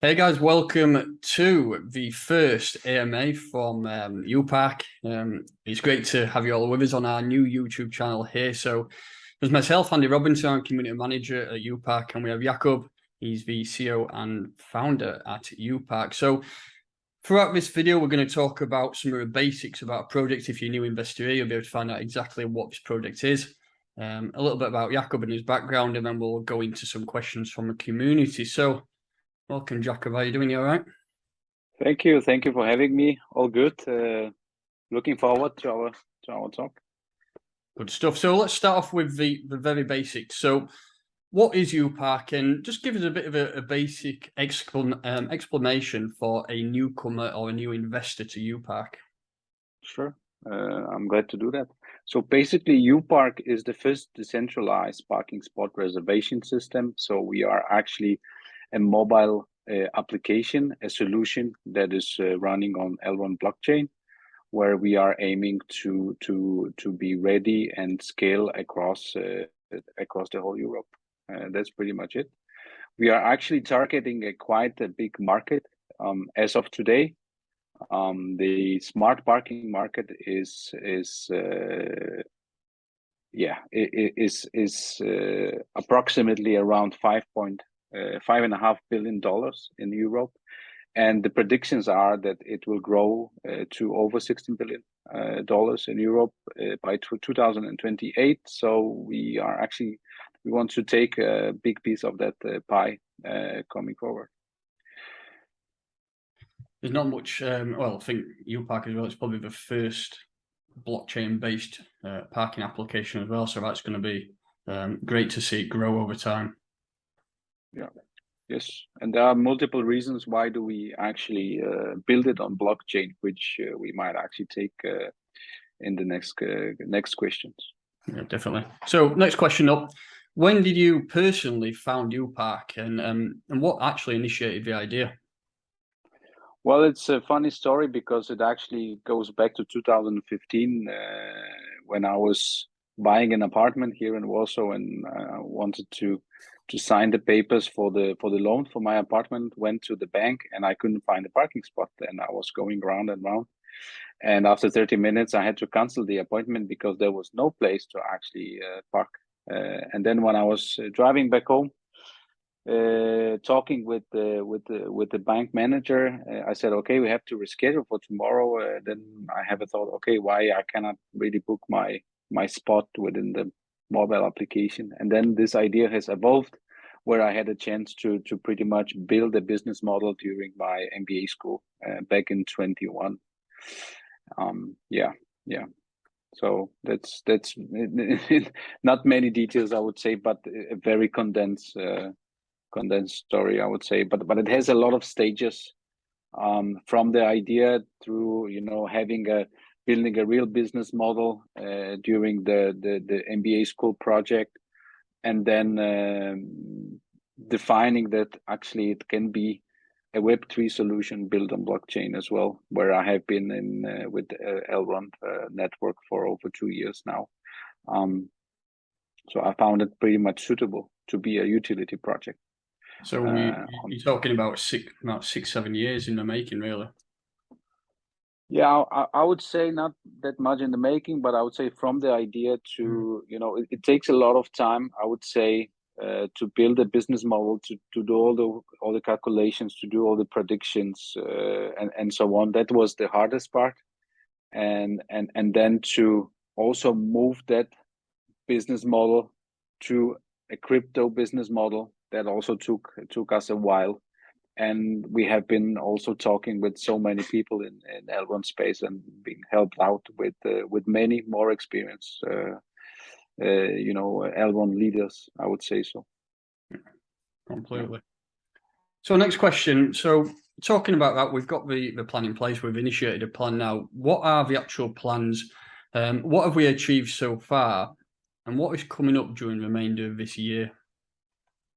Hey guys, welcome to the first AMA from uPark. It's great to have you all with us on our new YouTube channel here. So there's myself, Andy Robinson, I'm Community Manager at uPark, and we have Jakub. He's the CEO and founder at uPark. So throughout this video, we're going to talk about some of the basics about a project. If you're a new investor here, you'll be able to find out exactly what this project is, a little bit about Jakub and his background, and then we'll go into some questions from the community. So welcome, Jakub. How are you doing? You all right? Thank you. Thank you for having me. All good. Looking forward to our talk. Good stuff. So let's start off with the very basics. So what is uPark? And just give us a bit of a basic explanation for a newcomer or a new investor to uPark. Sure. I'm glad to do that. So basically, uPark is the first decentralized parking spot reservation system. So we are actually a mobile application, a solution that is running on L1 blockchain, where we are aiming to be ready and scale across the whole Europe. That's pretty much it. We are actually targeting quite a big market as of today. The smart parking market is approximately around $5.5 billion in Europe, and the predictions are that it will grow to over $16 billion in Europe by 2028. So we want to take a big piece of that pie coming forward. There's not much, well, I think uPark as well, it's probably the first blockchain-based parking application as well. So that's going to be great to see it grow over time. Yeah. Yes, and there are multiple reasons why do we actually build it on blockchain, which we might actually take in the next questions. Yeah, definitely. So next question up. When did you personally found uPark, and what actually initiated the idea? Well, it's a funny story because it actually goes back to 2015 when I was buying an apartment here in Warsaw and wanted to sign the papers for the loan for my apartment. Went to the bank and I couldn't find a parking spot, and I was going round and round. And after 30 minutes, I had to cancel the appointment because there was no place to actually park. And then when I was driving back home, talking with the bank manager, I said, okay, we have to reschedule for tomorrow. Then I have a thought, okay, why I cannot really book my spot within the mobile application? And then this idea has evolved, where I had a chance to pretty much build a business model during my MBA school back in 21. Yeah. So that's not many details, I would say, but a very condensed story, I would say. But it has a lot of stages, from the idea through building a real business model during the MBA school project, and then defining that actually it can be a Web3 solution built on blockchain as well, where I have been in with L1 network for over 2 years now. So I found it pretty much suitable to be a utility project. So you're talking about 6-7 years in the making, really. Yeah, I would say not that much in the making, but I would say from the idea to, it takes a lot of time, I would say, to build a business model, to do all the calculations, to do all the predictions, and so on. That was the hardest part, and then to also move that business model to a crypto business model, that also took us a while. And we have been also talking with so many people in L1 space and being helped out with many more experienced L1 leaders, I would say so. Completely. So next question. So talking about that, we've got the plan in place. We've initiated a plan now. What are the actual plans? What have we achieved so far? And what is coming up during the remainder of this year?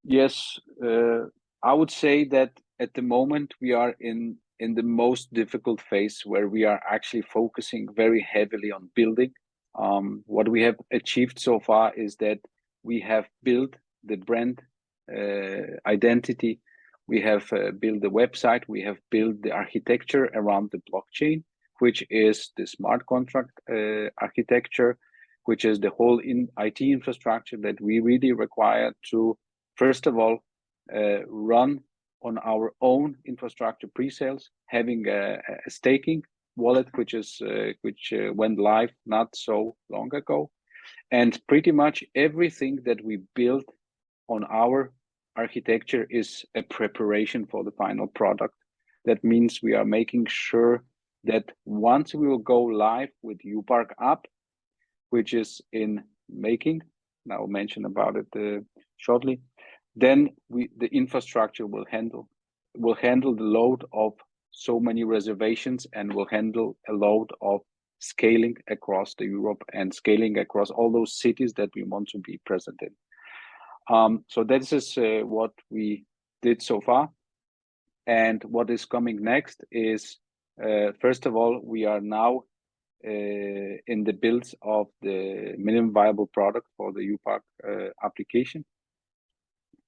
Yes, I would say that at the moment we are in the most difficult phase, where we are actually focusing very heavily on building. What we have achieved so far is that we have built the brand identity. We have built the website. We have built the architecture around the blockchain, which is the smart contract architecture, which is the whole IT infrastructure that we really require to, first of all, run on our own infrastructure Presales, having a staking wallet, which went live not so long ago. And pretty much everything that we built on our architecture is a preparation for the final product. That means we are making sure that once we will go live with uPark app, which is in making, and I'll mention about it shortly, then the infrastructure will handle the load of so many reservations and will handle a load of scaling across the Europe and scaling across all those cities that we want to be present in. So that is what we did so far. And what is coming next is, first of all, we are now in the builds of the minimum viable product for the uPark application.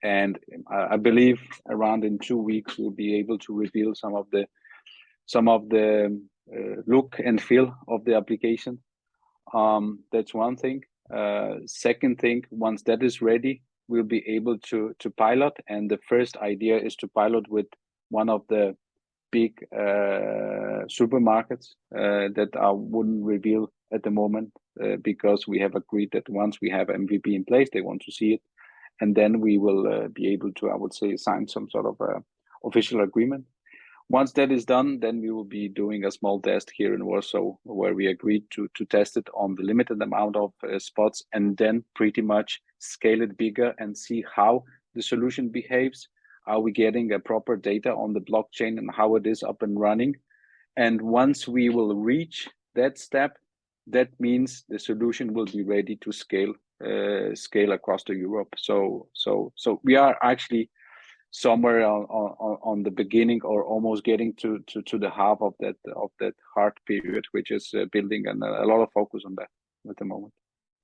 And I believe around in 2 weeks, we'll be able to reveal some of the look and feel of the application. That's one thing. Second thing, once that is ready, we'll be able to pilot. And the first idea is to pilot with one of the big supermarkets that I wouldn't reveal at the moment because we have agreed that once we have MVP in place, they want to see it. And then we will be able to, I would say, sign some sort of official agreement. Once that is done, then we will be doing a small test here in Warsaw where we agreed to test it on the limited amount of spots and then pretty much scale it bigger and see how the solution behaves. Are we getting a proper data on the blockchain and how it is up and running? And once we will reach that step, that means the solution will be ready to scale across the Europe. So we are actually somewhere on the beginning or almost getting to the half of that hard period, which is building, and a lot of focus on that at the moment.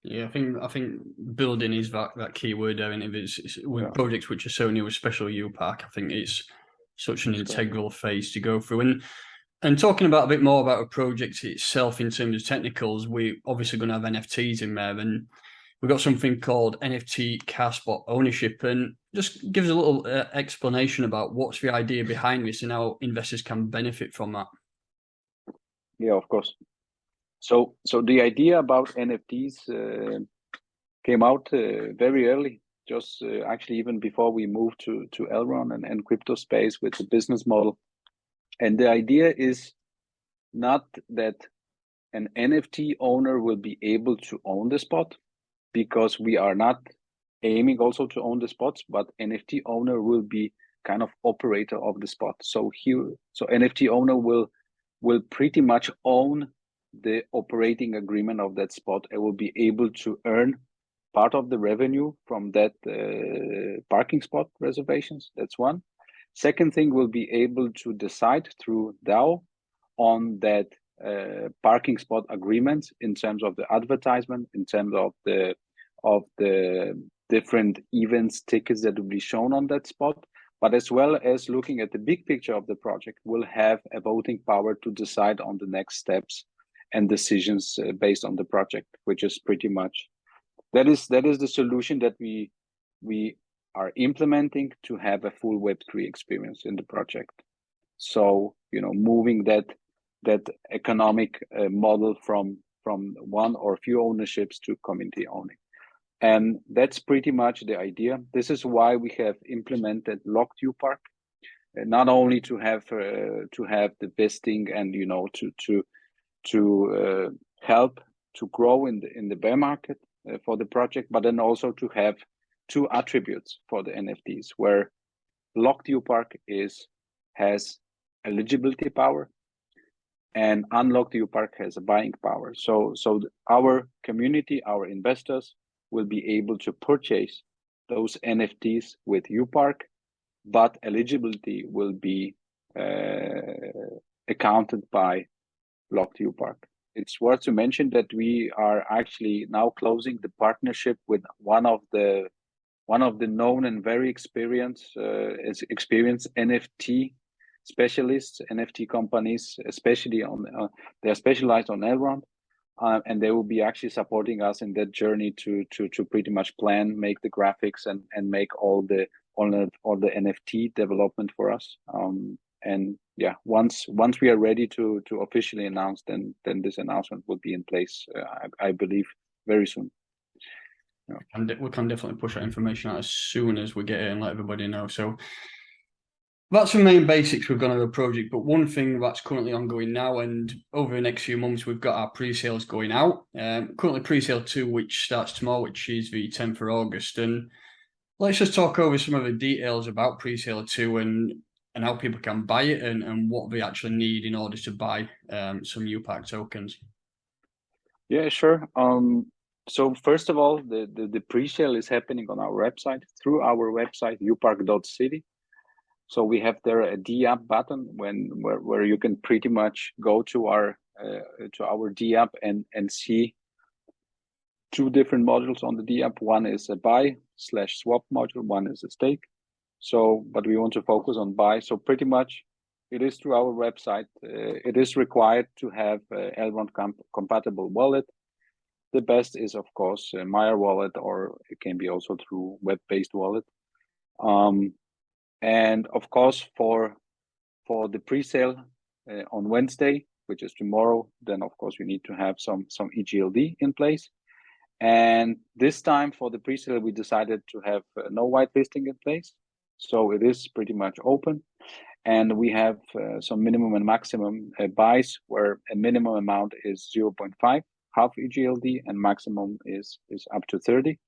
Yeah, I think building is that key word there, and if it's with projects which are so new, especially uPark, I think it's such an integral phase to go through. And talking about a bit more about a project itself in terms of technicals, we obviously going to have NFTs in there, and we've got something called NFT car spot ownership, and just give us a little explanation about what's the idea behind this and how investors can benefit from that. Yeah, of course. So the idea about NFTs came out very early, just actually even before we moved to Elrond and crypto space with the business model. And the idea is not that an NFT owner will be able to own the spot, because we are not aiming also to own the spots, but NFT owner will be kind of operator of the spot. So NFT owner will pretty much own the operating agreement of that spot and will be able to earn part of the revenue from that parking spot reservations. That's one. Second thing, will be able to decide through DAO on that parking spot agreements in terms of the advertisement, in terms of the different events, tickets that will be shown on that spot, but as well as looking at the big picture of the project, will have a voting power to decide on the next steps and decisions based on the project, which is pretty much that is the solution that we are implementing to have a full Web3 experience in the project. So moving that economic model from one or few ownerships to community owning. And that's pretty much the idea. This is why we have implemented locked uPark, not only to have the vesting and to help to grow in the bear market for the project, but then also to have two attributes for the NFTs, where locked uPark has eligibility power, and unlocked uPark has a buying power. So our community, our investors, will be able to purchase those NFTs with uPark, but eligibility will be accounted by locked uPark. It's worth to mention that we are actually now closing the partnership with one of the one of the known and very experienced NFT specialists, NFT companies, especially on they're specialized on Elrond, and they will be actually supporting us in that journey to pretty much plan, make the graphics, and make all the NFT development for us. And yeah, once we are ready to officially announce, then this announcement will be in place. I believe very soon. Yeah. We can definitely push that information out as soon as we get it and let everybody know. So that's the main basics we've gone over the project. But one thing that's currently ongoing now, and over the next few months, we've got our pre-sales going out. Currently pre-sale 2, which starts tomorrow, which is the 10th of August. And let's just talk over some of the details about pre-sale 2 and how people can buy it and what they actually need in order to buy some uPark tokens. Yeah, sure. So first of all, the pre-sale is happening on our website, through our website, upark.city. So we have there a D-app button where you can pretty much go to our D-app and see 2 different modules on the D-app. One is a buy/swap module, one is a stake. So, but we want to focus on buy. So pretty much it is through our website. It is required to have Elrond compatible wallet. The best is, of course, Meyer wallet, or it can be also through web-based wallet. And of course, for the pre-sale on Wednesday, which is tomorrow, then of course we need to have some EGLD in place. And this time for the pre-sale, we decided to have no whitelisting in place. So it is pretty much open. And we have some minimum and maximum buys, where a minimum amount is 0.5, half EGLD, and maximum is up to 30.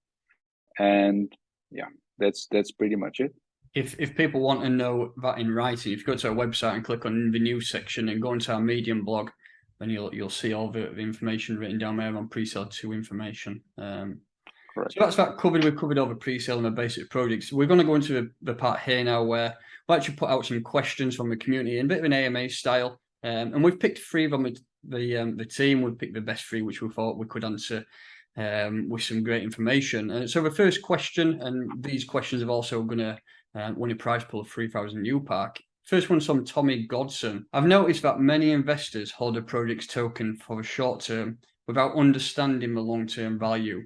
And yeah, that's pretty much it. If people want to know that in writing, if you go to our website and click on the news section and go into our Medium blog, then you'll see all the information written down there on pre-sale 2 information. Correct. So that's that covered. We've covered all the pre-sale and the basic projects. We're going to go into the part here now where we'll actually put out some questions from the community in a bit of an AMA style. And we've picked 3 from the team. We've picked the best 3, which we thought we could answer with some great information. So the first question, and these questions are also going to win a prize pool of 3,000 uPark. First one's from Tommy Godson. I've noticed that many investors hold a project's token for the short term without understanding the long-term value.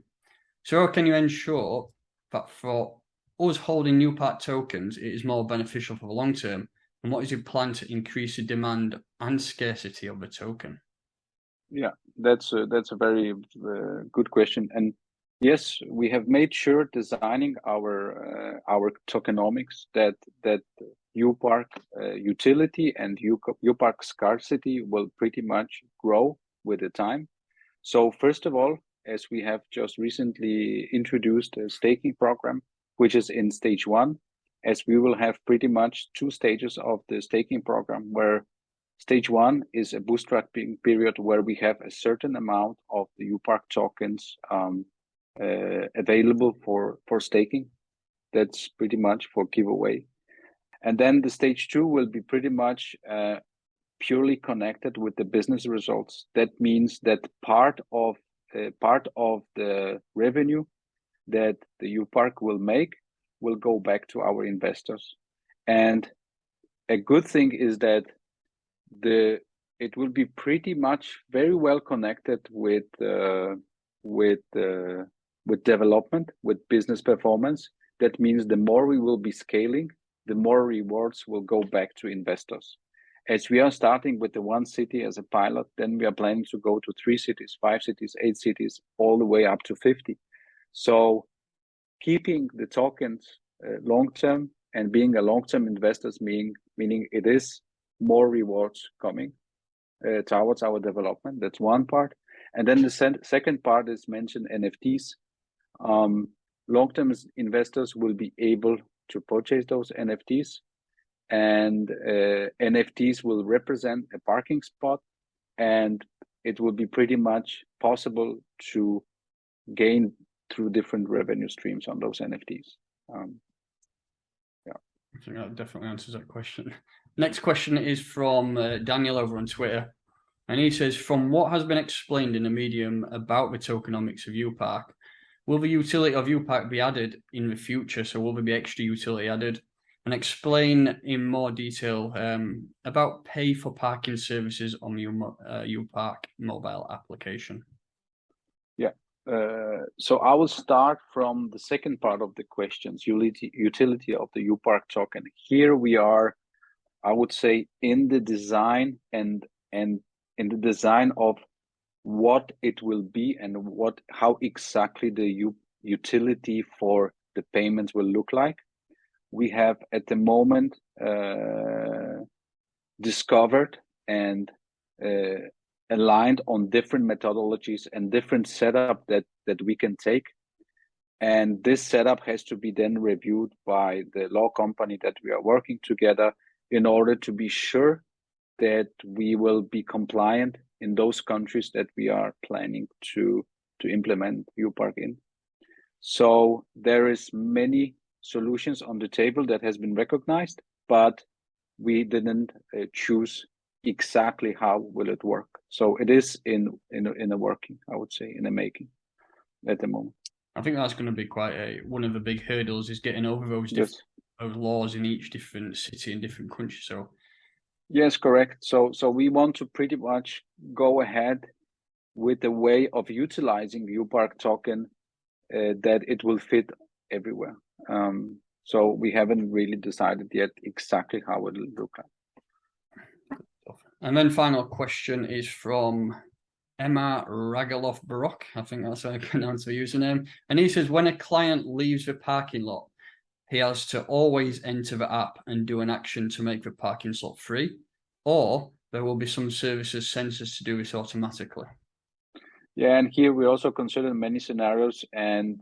So how can you ensure that for us holding uPark tokens, it is more beneficial for the long term? And what is your plan to increase the demand and scarcity of the token? Yeah, that's a very good question. And yes, we have made sure designing our tokenomics that uPark utility and uPark scarcity will pretty much grow with the time. So first of all, as we have just recently introduced a staking program, which is in stage 1, as we will have pretty much 2 stages of the staking program, where stage 1 is a bootstrapping period where we have a certain amount of the uPark tokens available for staking. That's pretty much for giveaway. And then the stage 2 will be pretty much purely connected with the business results. That means that part of the revenue that the uPark will make will go back to our investors. And a good thing is that it will be pretty much very well connected with development, with business performance. That means the more we will be scaling, the more rewards will go back to investors. As we are starting with the 1 city as a pilot, then we are planning to go to 3 cities, 5 cities, 8 cities, all the way up to 50. So keeping the tokens long-term and being a long-term investor, meaning it is more rewards coming towards our development. That's one part. And then the second part is mentioned NFTs. Long-term investors will be able to purchase those NFTs, and NFTs will represent a parking spot, and it will be pretty much possible to gain through different revenue streams on those NFTs. I think that definitely answers that question. Next question is from Daniel over on Twitter. And he says, from what has been explained in the medium about the tokenomics of uPark, Will the utility of uPark be added in the future? So will there be extra utility added? And explain in more detail about pay for parking services on the uPark mobile application. Yeah. So I will start from the second part of the questions, utility of the uPark token. Here we are, I would say, in the design and in the design of what it will be and how exactly the utility for the payments will look like. We have at the moment discovered and aligned on different methodologies and different setup that we can take. And this setup has to be then reviewed by the law company that we are working together in order to be sure that we will be compliant in those countries that we are planning to implement uPark in. So there is many solutions on the table that has been recognized, but we didn't choose exactly how will it work. So it is in a working, I would say, in a making at the moment. I think that's going to be quite one of the big hurdles is getting over those those laws in each different city and different country. So yes, correct. So we want to pretty much go ahead with the way of utilizing the uPark token that it will fit everywhere. So we haven't really decided yet exactly how it will look like. And then final question is from Emma Ragalov-Baroque. I think that's how I pronounce the username. And he says, when a client leaves the parking lot, he has to always enter the app and do an action to make the parking slot free, or there will be some services sensors to do this automatically. Yeah, and here we also consider many scenarios, and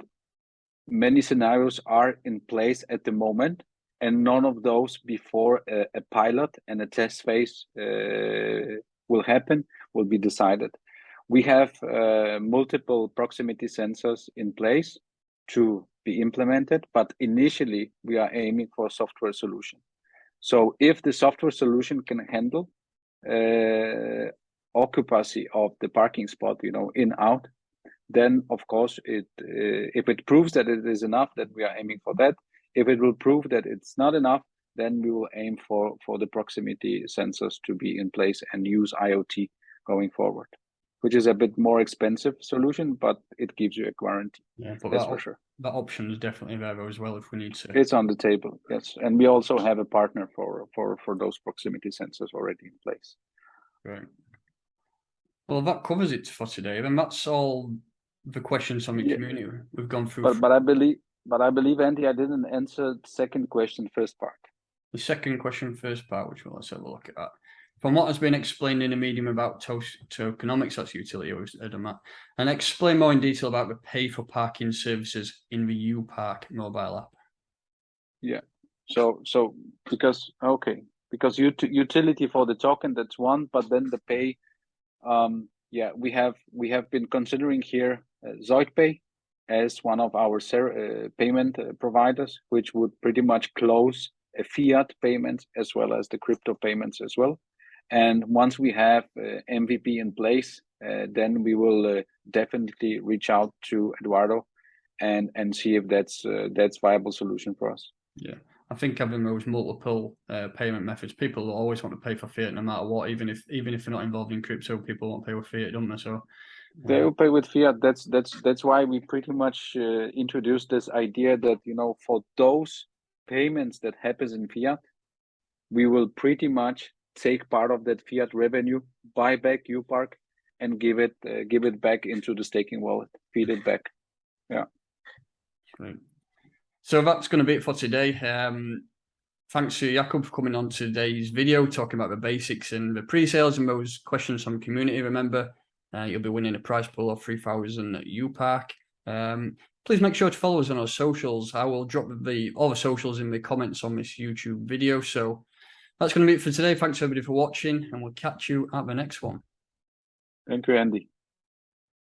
many scenarios are in place at the moment, and none of those before a pilot and a test phase will happen, will be decided. We have multiple proximity sensors in place to be implemented, but initially we are aiming for a software solution. So if the software solution can handle occupancy of the parking spot, in, out, then of course if it proves that it is enough, then we are aiming for that. If it will prove that it's not enough, then we will aim for the proximity sensors to be in place and use IoT going forward, which is a bit more expensive solution, but it gives you a guarantee. Yeah, but that's for sure. That option is definitely there as well if we need to. It's on the table, yes. And we also have a partner for those proximity sensors already in place. Great. Well, that covers it for today. Then that's all the questions from the community we've gone through. But I believe, Andy, I didn't answer the second question, first part. The second question, first part, which let's have a look at that. From what has been explained in the medium about tokenomics, that's utility, and explain more in detail about the pay for parking services in the uPark mobile app. Yeah. So because utility for the token, that's one, but then the pay. We have been considering here ZoidPay as one of our payment providers, which would pretty much close a fiat payment as well as the crypto payments as well. And once we have MVP in place, then we will definitely reach out to Eduardo and see if that's viable solution for us. Yeah. I think having those multiple payment methods, people will always want to pay for fiat no matter what, even if they're not involved in crypto, people won't pay with fiat, don't they? So they will pay with fiat. That's why we pretty much introduced this idea that for those payments that happens in fiat, we will pretty much take part of that fiat revenue, buy back uPark, and give it back into the staking wallet, feed it back. Yeah. Great. So that's going to be it for today. Thanks to Jakub for coming on today's video, talking about the basics and the pre-sales and those questions from the community. Remember, you'll be winning a prize pool of 3,000 uPark. Please make sure to follow us on our socials. I will drop all the socials in the comments on this YouTube video. So that's going to be it for today. Thanks everybody for watching, and we'll catch you at the next one. Thank you, Andy.